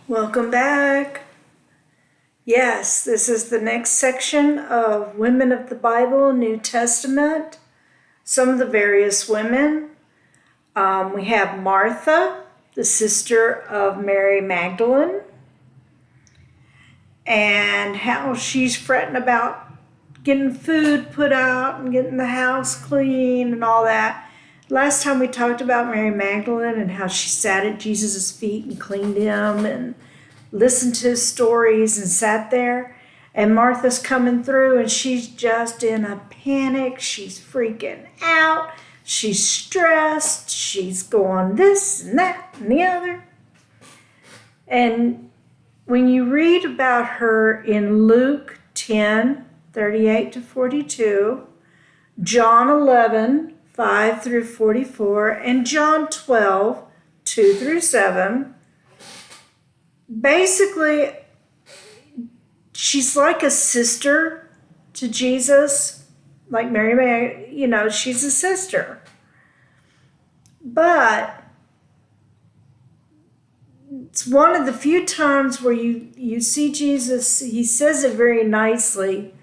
Welcome back. Yes, this is the next section of Women of the Bible, New Testament. Some of the various women. We have Martha, the sister of Mary Magdalene, and how she's fretting about getting food put out and getting the house clean and all that. Last time we talked about Mary Magdalene and how she sat at Jesus' feet and cleaned him and listened to his stories and sat there. And Martha's coming through and she's just in a panic. She's freaking out. She's stressed. She's going this and that and the other. And when you read about her in Luke 10:38-42, John 11:5-44, and John 12:2-7, basically, she's like a sister to Jesus, like Mary, she's a sister. But it's one of the few times where you see Jesus, he says it very nicely,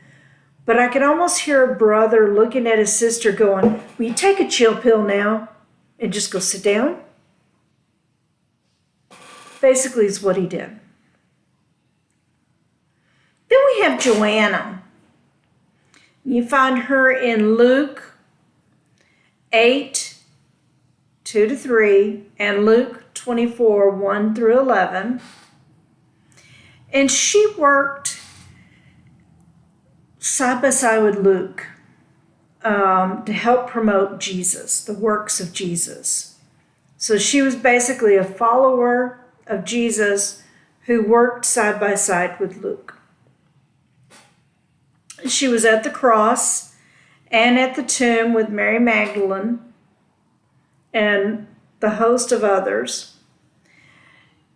but I can almost hear a brother looking at his sister going, will you take a chill pill now and just go sit down? Basically, is what he did. Then we have Joanna. You find her in Luke 8:2-3 and Luke 24:1-11. And she worked side by side with Luke to help promote Jesus, the works of Jesus. So she was basically a follower of Jesus who worked side by side with Luke. She was at the cross and at the tomb with Mary Magdalene and the host of others.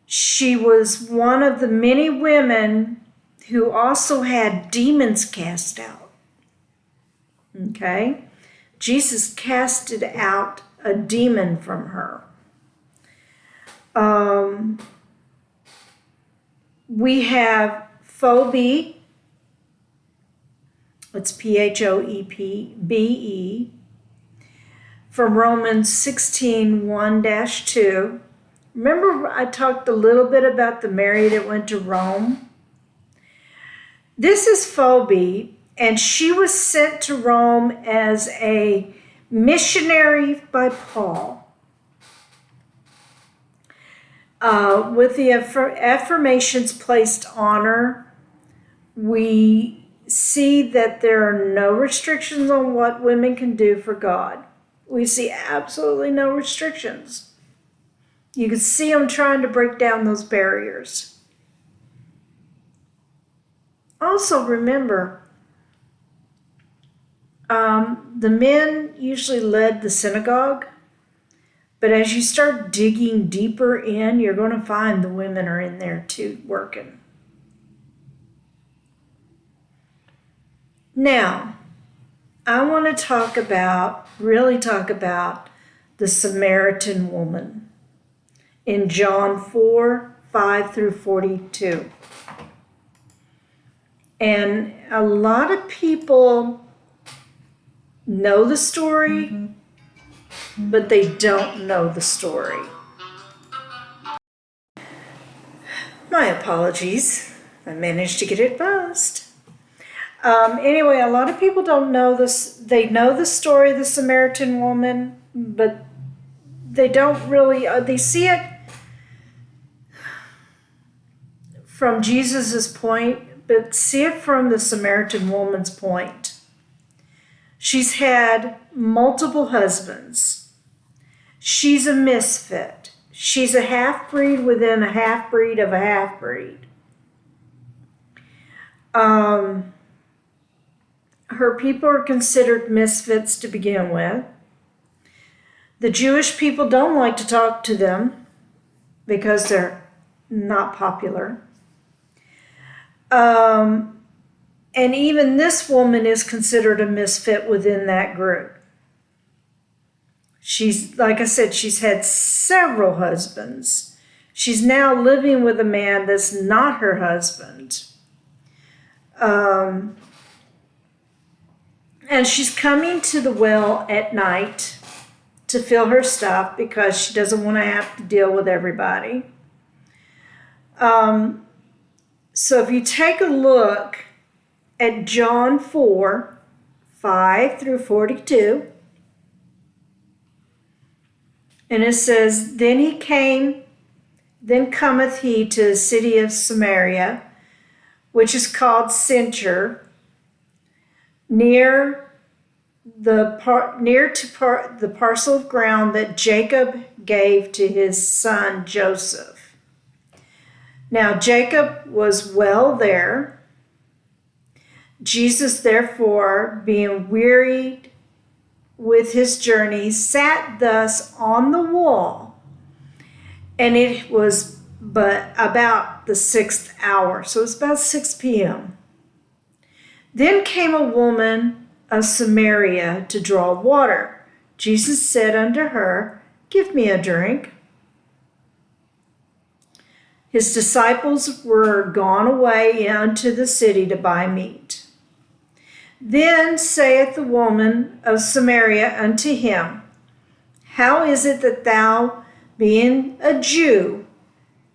She was one of the many women who also had demons cast out. Okay? Jesus casted out a demon from her. We have Phoebe. It's Phoebe, from Romans 16:1-2. Remember I talked a little bit about the Mary that went to Rome? This is Phoebe, and she was sent to Rome as a missionary by Paul. With the affirmations placed on her, we see that there are no restrictions on what women can do for God. We see absolutely no restrictions. You can see them trying to break down those barriers. Also remember, the men usually led the synagogue, but as you start digging deeper in, you're going to find the women are in there too, working. Now, I want to really talk about the Samaritan woman in John 4:5-42. And a lot of people know the story, but they don't know the story. My apologies. I managed to get it buzzed. Anyway, a lot of people don't know this. They know the story of the Samaritan woman, but they don't really, they see it from Jesus's point, but see it from the Samaritan woman's point. She's had multiple husbands. She's a misfit. She's a half-breed within a half-breed of a half-breed. Her people are considered misfits to begin with. The Jewish people don't like to talk to them because they're not popular. And even this woman is considered a misfit within that group. She's, like I said, she's had several husbands. She's now living with a man that's not her husband. And she's coming to the well at night to fill her stuff because she doesn't want to have to deal with everybody. So if you take a look at John 4, 5 through 42, and it says, Then cometh he to the city of Samaria, which is called Sychar, near the parcel of ground that Jacob gave to his son Joseph. Now Jacob was well there. Jesus, therefore, being wearied with his journey, sat thus on the wall, and it was but about the 6th hour, so it's about 6 p.m. Then came a woman of Samaria to draw water. Jesus said unto her, Give me a drink. His disciples were gone away unto the city to buy meat. Then saith the woman of Samaria unto him, How is it that thou, being a Jew,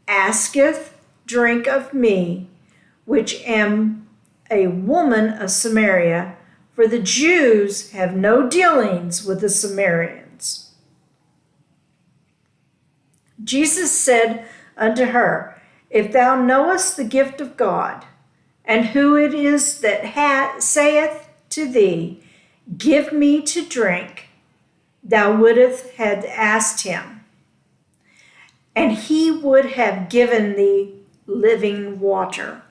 asketh drink of me, which am a woman of Samaria? For the Jews have no dealings with the Samaritans. Jesus said unto her, If thou knowest the gift of God, and who it is that saith to thee, Give me to drink, thou wouldst have asked him, and he would have given thee living water.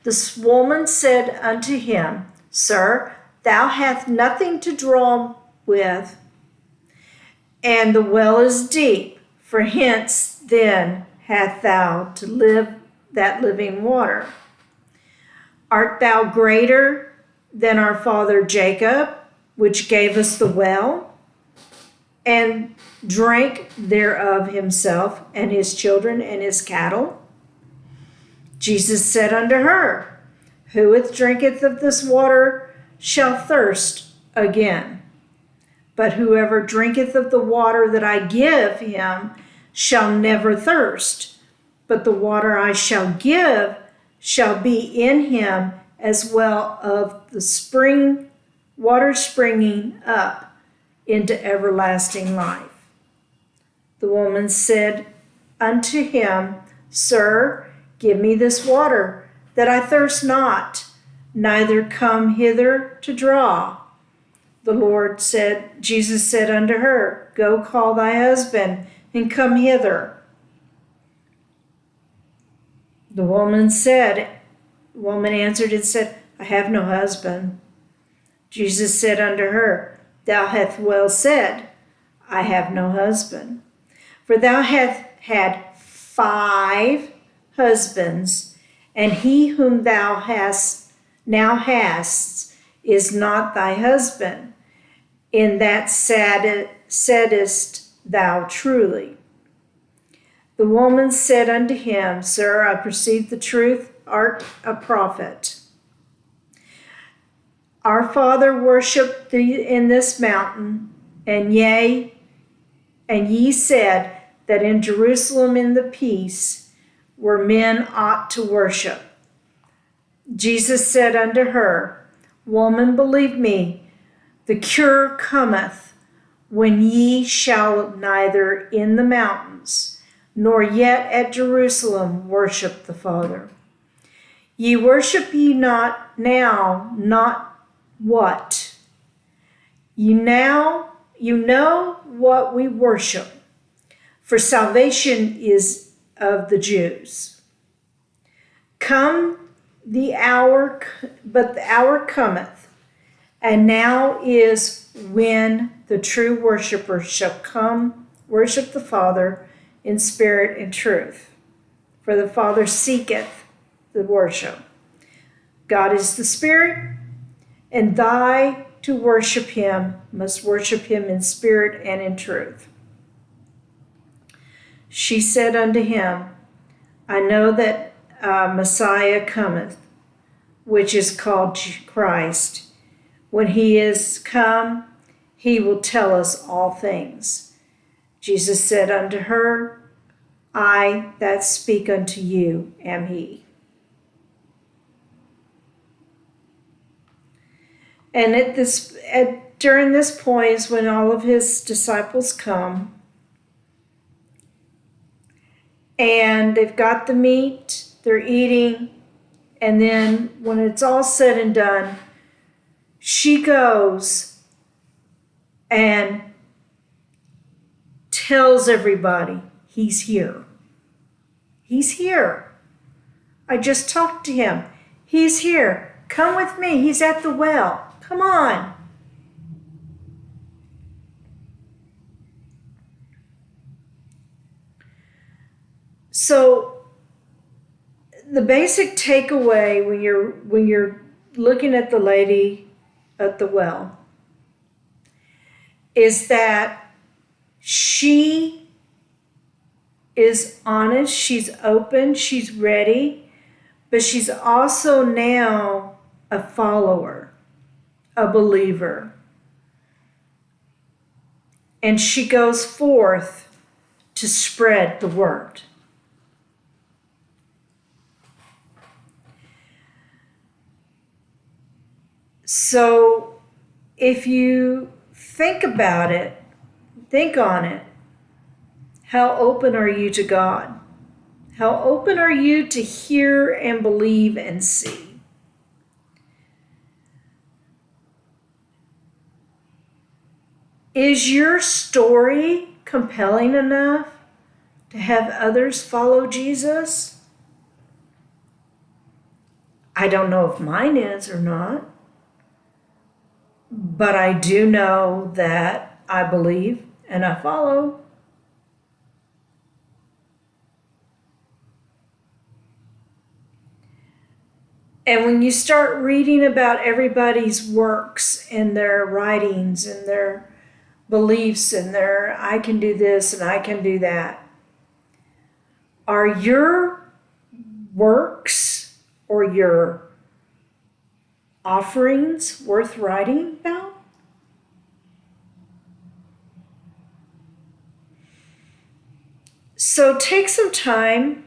This woman said unto him, Sir, thou hast nothing to draw with, and the well is deep. For hence then hast thou to live that living water. Art thou greater than our father Jacob, which gave us the well, and drank thereof himself, and his children, and his cattle? Jesus said unto her, Whoever drinketh of this water shall thirst again. But whoever drinketh of the water that I give him shall never thirst. But the water I shall give shall be in him as well of the spring water springing up into everlasting life. The woman said unto him, Sir, give me this water, that I thirst not, neither come hither to draw. Jesus said unto her, Go call thy husband, and come hither. The woman answered and said, I have no husband. Jesus said unto her, Thou hast well said, I have no husband. For thou hast had 5 husbands, and he whom thou now hast is not thy husband. In that saidest thou truly. The woman said unto him, Sir, I perceive the truth, art a prophet. Our father worshipped thee in this mountain, and ye said that in Jerusalem in the peace where men ought to worship. Jesus said unto her, Woman, believe me, the cure cometh when ye shall neither in the mountains nor yet at Jerusalem worship the Father. Ye worship ye not now, not what? You know what we worship, for salvation is of the Jews. But the hour cometh, and now is when the true worshipers shall come worship the Father in spirit and truth. For the Father seeketh the worship. God is the Spirit, and they to worship him must worship him in spirit and in truth. She said unto him, I know that Messiah cometh, which is called Christ. When he is come, he will tell us all things. Jesus said unto her, I that speak unto you am he. And during this point is when all of his disciples come, and they've got the meat, they're eating, and then when it's all said and done, she goes and tells everybody, he's here. He's here. I just talked to him. He's here. Come with me. He's at the well. Come on. So the basic takeaway when you're looking at the lady at the well is that she is honest, she's open, she's ready, but she's also now a follower, a believer. And she goes forth to spread the word. So if you think about it, think on it, how open are you to God? How open are you to hear and believe and see? Is your story compelling enough to have others follow Jesus? I don't know if mine is or not, but I do know that I believe and I follow. And when you start reading about everybody's works and their writings and their beliefs and their I can do this and I can do that, are your works or your offerings worth writing about? So take some time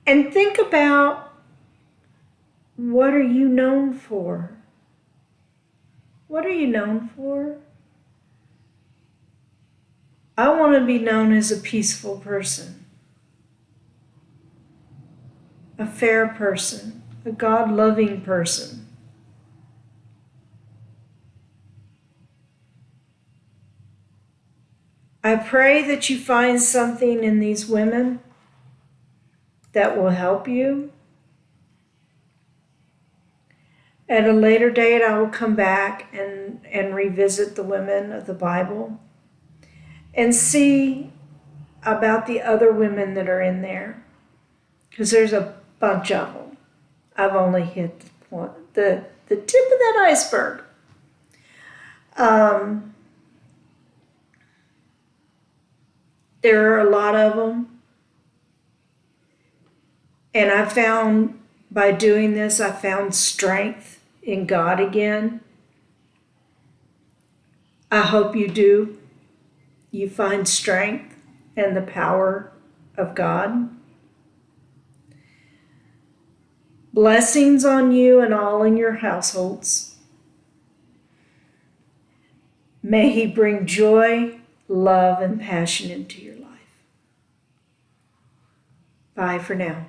and think about, what are you known for? What are you known for? I want to be known as a peaceful person, a fair person, a God-loving person. I pray that you find something in these women that will help you. At a later date, I will come back and revisit the women of the Bible and see about the other women that are in there, because there's a bunch of them. I've only hit the tip of that iceberg. There are a lot of them. And I found, by doing this, I found strength in God again. I hope you do. You find strength and the power of God. Blessings on you and all in your households. May He bring joy, love, and passion into your life. Bye for now.